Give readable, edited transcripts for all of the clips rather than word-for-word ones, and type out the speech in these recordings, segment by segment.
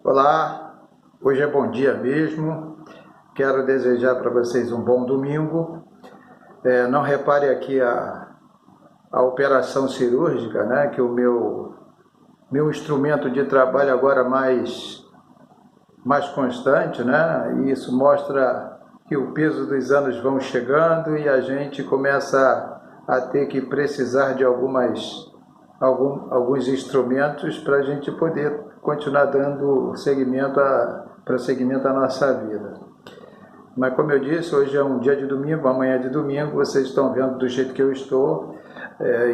Olá, hoje é bom dia mesmo. Quero desejar para vocês um bom domingo. Não repare aqui a operação cirúrgica, né? Que o meu instrumento de trabalho agora mais constante, né? E isso mostra que o peso dos anos vão chegando e a gente começa a ter que precisar de alguns instrumentos para a gente poder continuar dando prosseguimento à nossa vida. Mas como eu disse, hoje é um dia de domingo, amanhã é de domingo, vocês estão vendo do jeito que eu estou,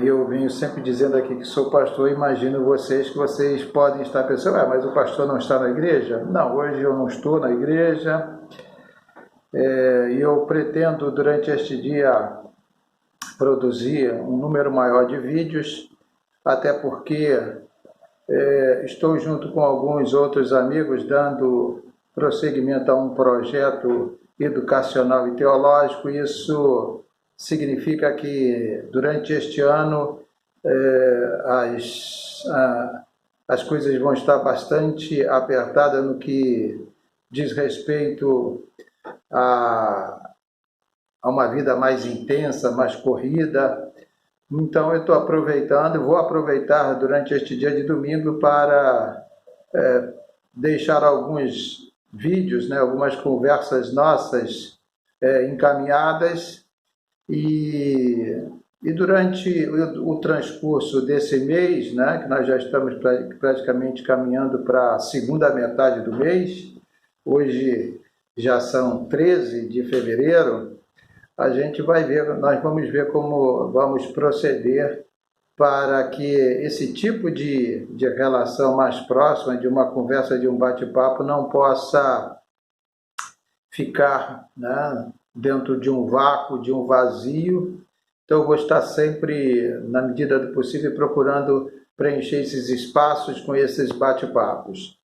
e eu venho sempre dizendo aqui que sou pastor. Imagino vocês que vocês podem estar pensando, mas o pastor não está na igreja? Não, hoje eu não estou na igreja, e eu pretendo durante este dia produzir um número maior de vídeos, até porque estou junto com alguns outros amigos dando prosseguimento a um projeto educacional e teológico. Isso significa que durante este ano as coisas vão estar bastante apertadas no que diz respeito a uma vida mais intensa, mais corrida. Então eu estou aproveitando, vou aproveitar durante este dia de domingo para deixar alguns vídeos, né, algumas conversas nossas encaminhadas, e durante o transcurso desse mês, né, que nós já estamos praticamente caminhando para a segunda metade do mês, hoje já são 13 de fevereiro, nós vamos ver como vamos proceder para que esse tipo de relação mais próxima, de uma conversa, de um bate-papo, não possa ficar, né, dentro de um vácuo, de um vazio. Então eu vou estar sempre, na medida do possível, procurando preencher esses espaços com esses bate-papos.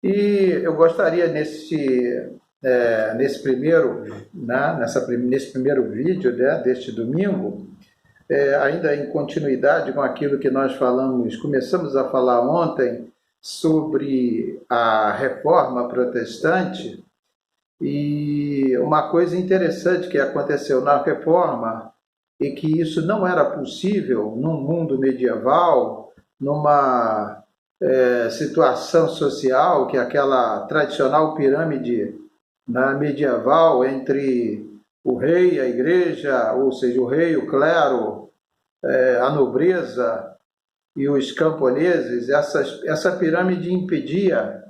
E eu gostaria nesse primeiro vídeo, né, deste domingo, ainda em continuidade com aquilo que nós começamos a falar ontem sobre a Reforma Protestante, e uma coisa interessante que aconteceu na Reforma e que isso não era possível num mundo medieval, numa situação social, que é aquela tradicional pirâmide medieval entre o rei e a igreja, ou seja, o rei, o clero, a nobreza e os camponeses. Essa pirâmide impedia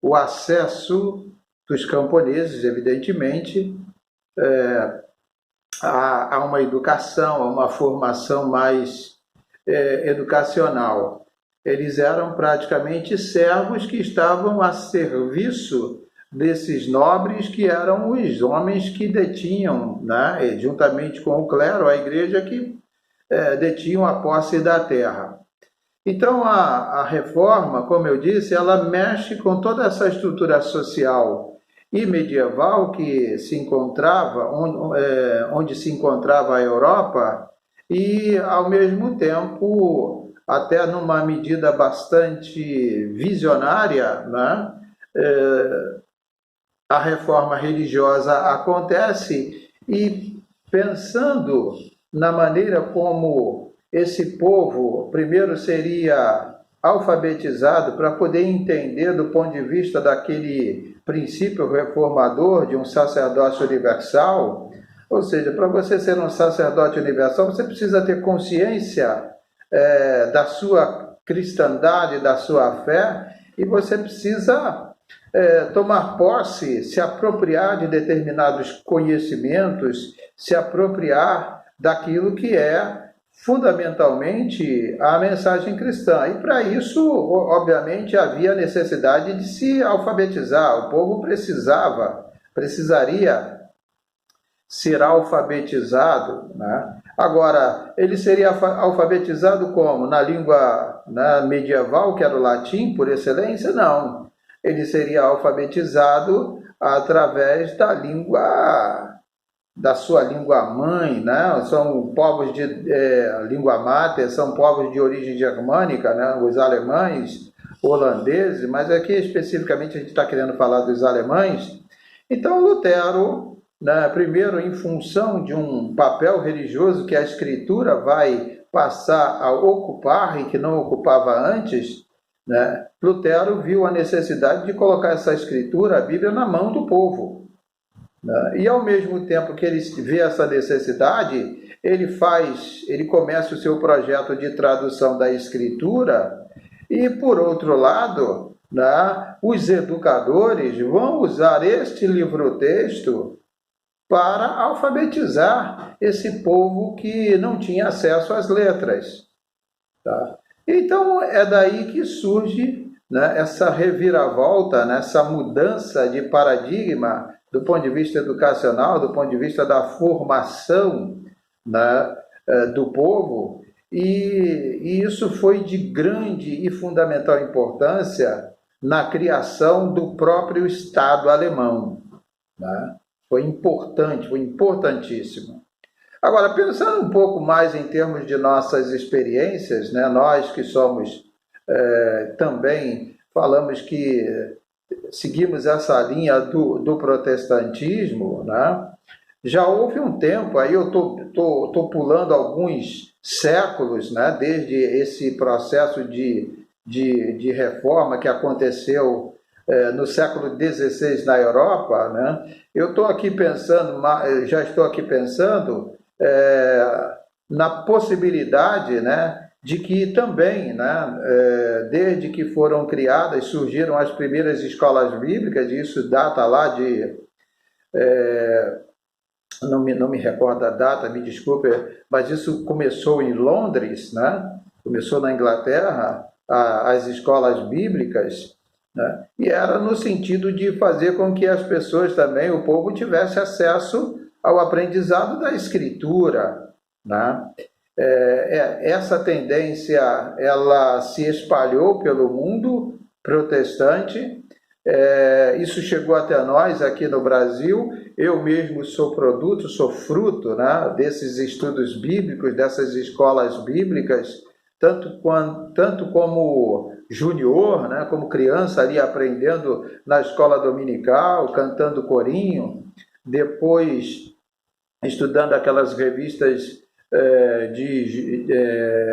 o acesso dos camponeses, evidentemente, a uma educação, a uma formação mais educacional. Eles eram praticamente servos que estavam a serviço desses nobres, que eram os homens que detinham, né, juntamente com o clero, a igreja, que detinham a posse da terra. Então a reforma, como eu disse, ela mexe com toda essa estrutura social e medieval que se encontrava, onde se encontrava a Europa, e ao mesmo tempo, até numa medida bastante visionária, né, a reforma religiosa acontece, e pensando na maneira como esse povo primeiro seria alfabetizado para poder entender do ponto de vista daquele princípio reformador de um sacerdócio universal. Ou seja, para você ser um sacerdote universal, você precisa ter consciência da sua cristandade, da sua fé, e você precisa tomar posse, se apropriar de determinados conhecimentos, se apropriar daquilo que é fundamentalmente a mensagem cristã. E para isso, obviamente, havia necessidade de se alfabetizar. O povo precisaria ser alfabetizado, né? Agora, ele seria alfabetizado como? Na língua medieval, que era o latim, por excelência? Não. Ele seria alfabetizado através da sua língua mãe, né? São povos de língua mater, são povos de origem germânica, né? Os alemães, holandeses, mas aqui especificamente a gente está querendo falar dos alemães. Então Lutero, né, primeiro em função de um papel religioso que a Escritura vai passar a ocupar e que não ocupava antes, né, Lutero viu a necessidade de colocar essa Escritura, a Bíblia, na mão do povo. Né? E ao mesmo tempo que ele vê essa necessidade, ele começa o seu projeto de tradução da Escritura e, por outro lado, né, os educadores vão usar este livro-texto para alfabetizar esse povo que não tinha acesso às letras. Tá? Então, é daí que surge, né, essa reviravolta, né, essa mudança de paradigma do ponto de vista educacional, do ponto de vista da formação, né, do povo, e isso foi de grande e fundamental importância na criação do próprio Estado alemão. Né? Foi importante, foi importantíssimo. Agora, pensando um pouco mais em termos de nossas experiências, né, nós que somos também, falamos que seguimos essa linha do protestantismo, né? Já houve um tempo, aí eu tô pulando alguns séculos, né, desde esse processo de reforma que aconteceu no século XVI na Europa, né? Eu estou aqui pensando, já estou aqui pensando na possibilidade, né, de que também, né, desde que foram criadas, surgiram as primeiras escolas bíblicas, e isso data lá de... não me recordo a data, me desculpe, mas isso começou em Londres, né? Começou na Inglaterra, as escolas bíblicas, né? E era no sentido de fazer com que as pessoas também, o povo, tivesse acesso ao aprendizado da Escritura, né? Essa tendência ela se espalhou pelo mundo protestante. Isso chegou até nós aqui no Brasil. Eu mesmo sou produto, sou fruto, né, desses estudos bíblicos, dessas escolas bíblicas, tanto como junior, né, como criança ali aprendendo na escola dominical, cantando corinho, depois estudando aquelas revistas de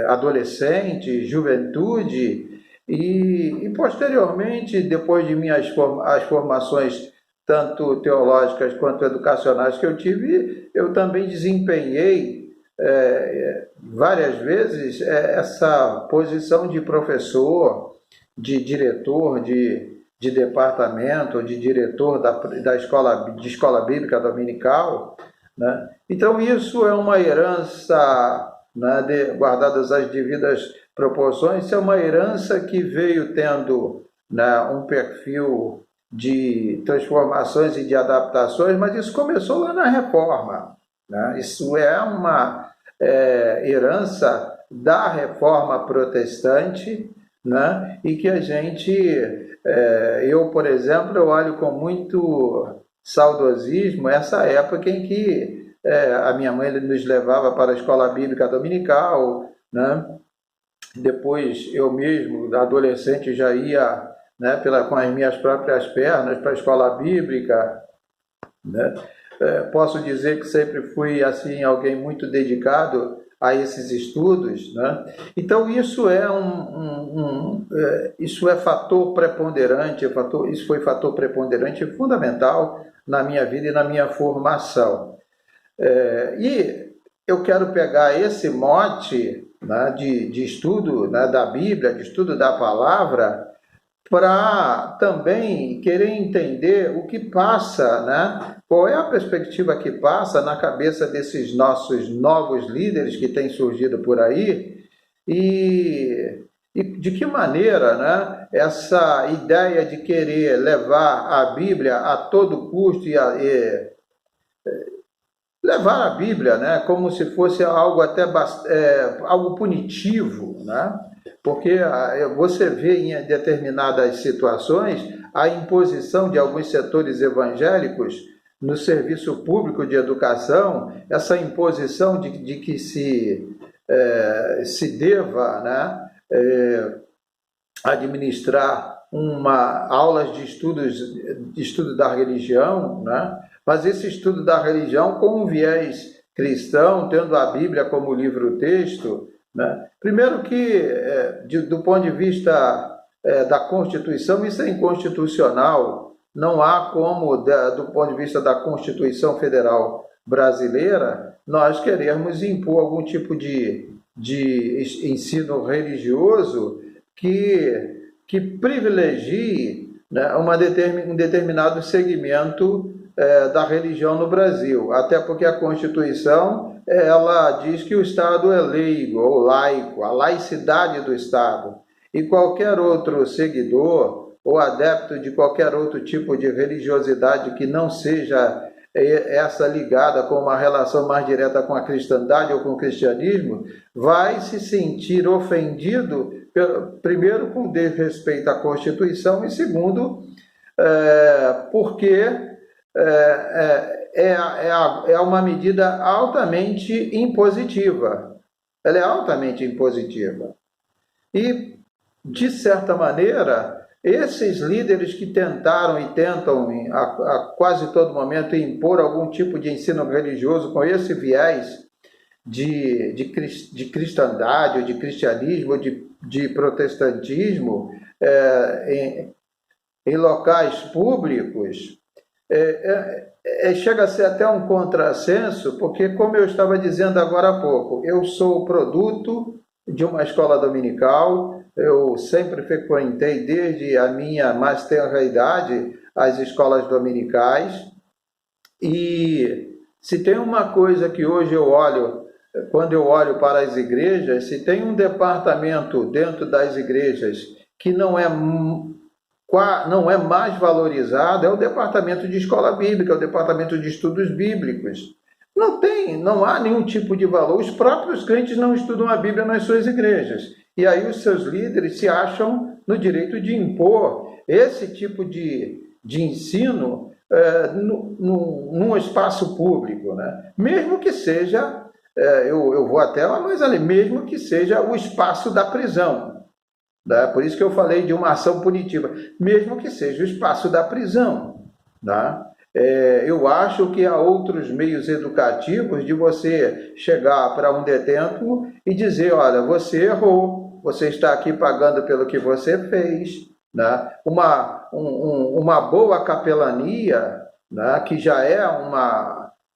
adolescente, juventude, e posteriormente, depois de as formações tanto teológicas quanto educacionais que eu tive, eu também desempenhei várias vezes essa posição de professor, de diretor de departamento, de diretor da escola bíblica dominical, né? Então isso é uma herança, né, guardadas as devidas proporções, isso é uma herança que veio tendo, né, um perfil de transformações e de adaptações, mas isso começou lá na Reforma, né? Isso é uma herança da Reforma protestante, né? E que a gente, eu, por exemplo, eu olho com muito saudosismo essa época em que a minha mãe nos levava para a escola bíblica dominical, né? Depois eu mesmo, adolescente, já ia, né, com as minhas próprias pernas para a escola bíblica, né? Posso dizer que sempre fui assim alguém muito dedicado a esses estudos, né? Então isso isso é fator preponderante, isso foi fator preponderante e fundamental na minha vida e na minha formação. E eu quero pegar esse mote, né, de estudo, né, da Bíblia, de estudo da palavra, para também querer entender o que passa, né? Qual é a perspectiva que passa na cabeça desses nossos novos líderes que têm surgido por aí e de que maneira, né, essa ideia de querer levar a Bíblia a todo custo e levar a Bíblia, né, como se fosse algo até algo punitivo, né? Porque você vê em determinadas situações a imposição de alguns setores evangélicos no serviço público de educação, essa imposição de que se deva, né, administrar aulas de estudo da religião, né? Mas esse estudo da religião com um viés cristão, tendo a Bíblia como livro-texto, né? Primeiro que, do ponto de vista da Constituição, isso é inconstitucional. Não há como, do ponto de vista da Constituição Federal brasileira, nós queremos impor algum tipo de ensino religioso que privilegie, né, um determinado segmento da religião no Brasil, até porque a Constituição ela diz que o Estado é leigo ou laico, a laicidade do Estado, e qualquer outro seguidor ou adepto de qualquer outro tipo de religiosidade que não seja essa ligada com uma relação mais direta com a cristandade ou com o cristianismo, vai se sentir ofendido, primeiro, com desrespeito à Constituição, e segundo, porque é uma medida altamente impositiva. Ela é altamente impositiva. E, de certa maneira, esses líderes que tentaram e tentam a quase todo momento impor algum tipo de ensino religioso com esse viés de cristandade, ou de cristianismo, ou de protestantismo em locais públicos, chega a ser até um contrassenso, porque, como eu estava dizendo agora há pouco, eu sou produto de uma escola dominical. Eu sempre frequentei, desde a minha mais tenra idade, as escolas dominicais. E se tem uma coisa que hoje eu olho, quando eu olho para as igrejas, se tem um departamento dentro das igrejas que não é mais valorizado, é o departamento de escola bíblica, é o departamento de estudos bíblicos. Não há nenhum tipo de valor. Os próprios crentes não estudam a Bíblia nas suas igrejas. E aí os seus líderes se acham no direito de impor esse tipo de ensino num espaço público, né? Mesmo que seja, eu vou até lá mais além, mesmo que seja o espaço da prisão, né? Por isso que eu falei de uma ação punitiva, mesmo que seja o espaço da prisão, né? Eu acho que há outros meios educativos de você chegar para um detento e dizer: olha, você errou, você está aqui pagando pelo que você fez, né? Uma boa capelania, né, que já é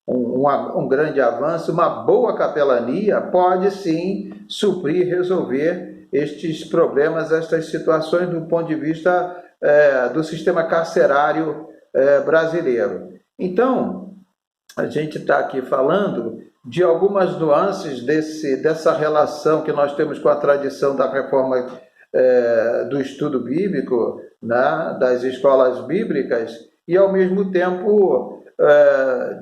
um grande avanço, uma boa capelania pode sim suprir, resolver estes problemas, estas situações do ponto de vista do sistema carcerário brasileiro. Então, a gente está aqui falando de algumas nuances dessa relação que nós temos com a tradição da reforma do estudo bíblico, né, das escolas bíblicas, e ao mesmo tempo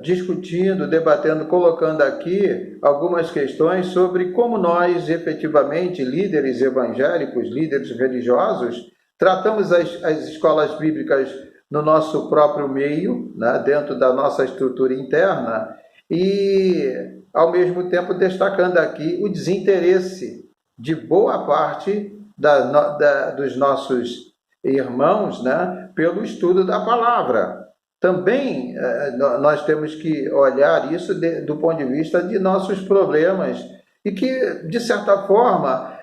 discutindo, debatendo, colocando aqui algumas questões sobre como nós, efetivamente, líderes evangélicos, líderes religiosos, tratamos as escolas bíblicas no nosso próprio meio, né, dentro da nossa estrutura interna, e, ao mesmo tempo, destacando aqui o desinteresse de boa parte dos nossos irmãos, né, pelo estudo da palavra. Também nós temos que olhar isso do ponto de vista de nossos problemas, e que, de certa forma,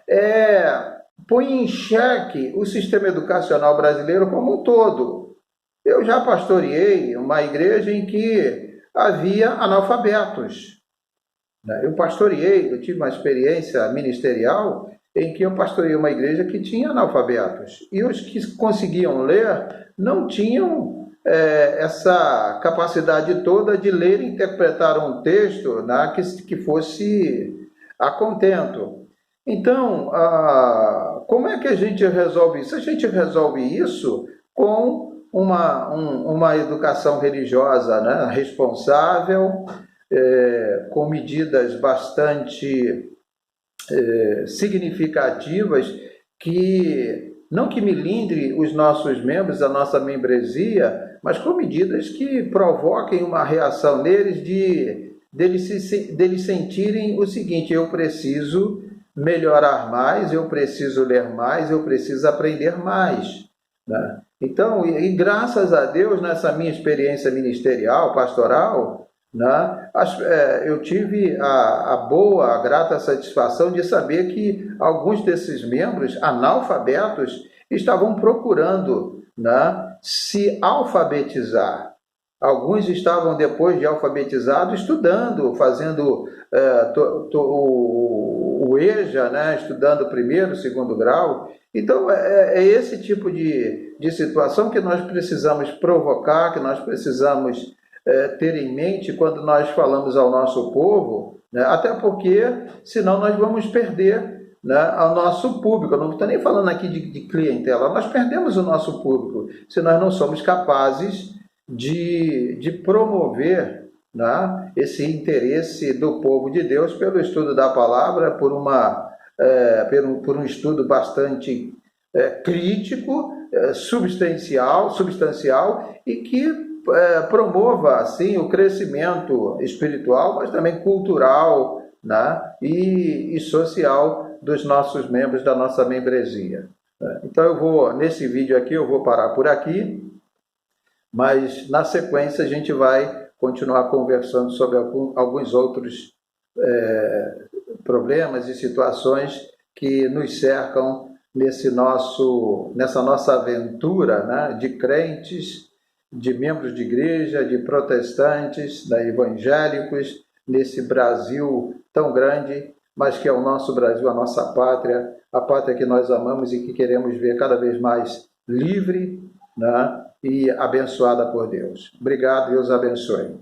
põe em xeque o sistema educacional brasileiro como um todo. Eu já pastoreei uma igreja em que havia analfabetos. Eu tive uma experiência ministerial em que eu pastoreei uma igreja que tinha analfabetos. E os que conseguiam ler não tinham essa capacidade toda de ler e interpretar um texto, né, que fosse a contento. Então, como é que a gente resolve isso? A gente resolve isso com uma educação religiosa, né, responsável, com medidas bastante significativas, não que milindre os nossos membros, a nossa membresia, mas com medidas que provoquem uma reação neles deles sentirem o seguinte: eu preciso, melhorar mais, eu preciso ler mais, eu preciso aprender mais, né? Então, e graças a Deus, nessa minha experiência ministerial, pastoral, né, eu tive a grata satisfação de saber que alguns desses membros analfabetos estavam procurando, né, se alfabetizar. Alguns estavam, depois de alfabetizados, estudando, fazendo o EJA, né, estudando primeiro, segundo grau. Então, é esse tipo de situação que nós precisamos provocar, que nós precisamos ter em mente quando nós falamos ao nosso povo, né, até porque, senão nós vamos perder, né, ao nosso público. Eu não estou nem falando aqui de clientela, nós perdemos o nosso público se nós não somos capazes de promover, né, esse interesse do povo de Deus pelo estudo da palavra, por um estudo bastante crítico, substancial e que promova assim o crescimento espiritual, mas também cultural, né, e social dos nossos membros da nossa membresia. Então nesse vídeo aqui eu vou parar por aqui, mas na sequência a gente vai continuar conversando sobre alguns outros problemas e situações que nos cercam nessa nossa aventura, né, de crentes, de membros de igreja, de protestantes, de evangélicos, nesse Brasil tão grande, mas que é o nosso Brasil, a nossa pátria, a pátria que nós amamos e que queremos ver cada vez mais livre, né, e abençoada por Deus. Obrigado, Deus abençoe.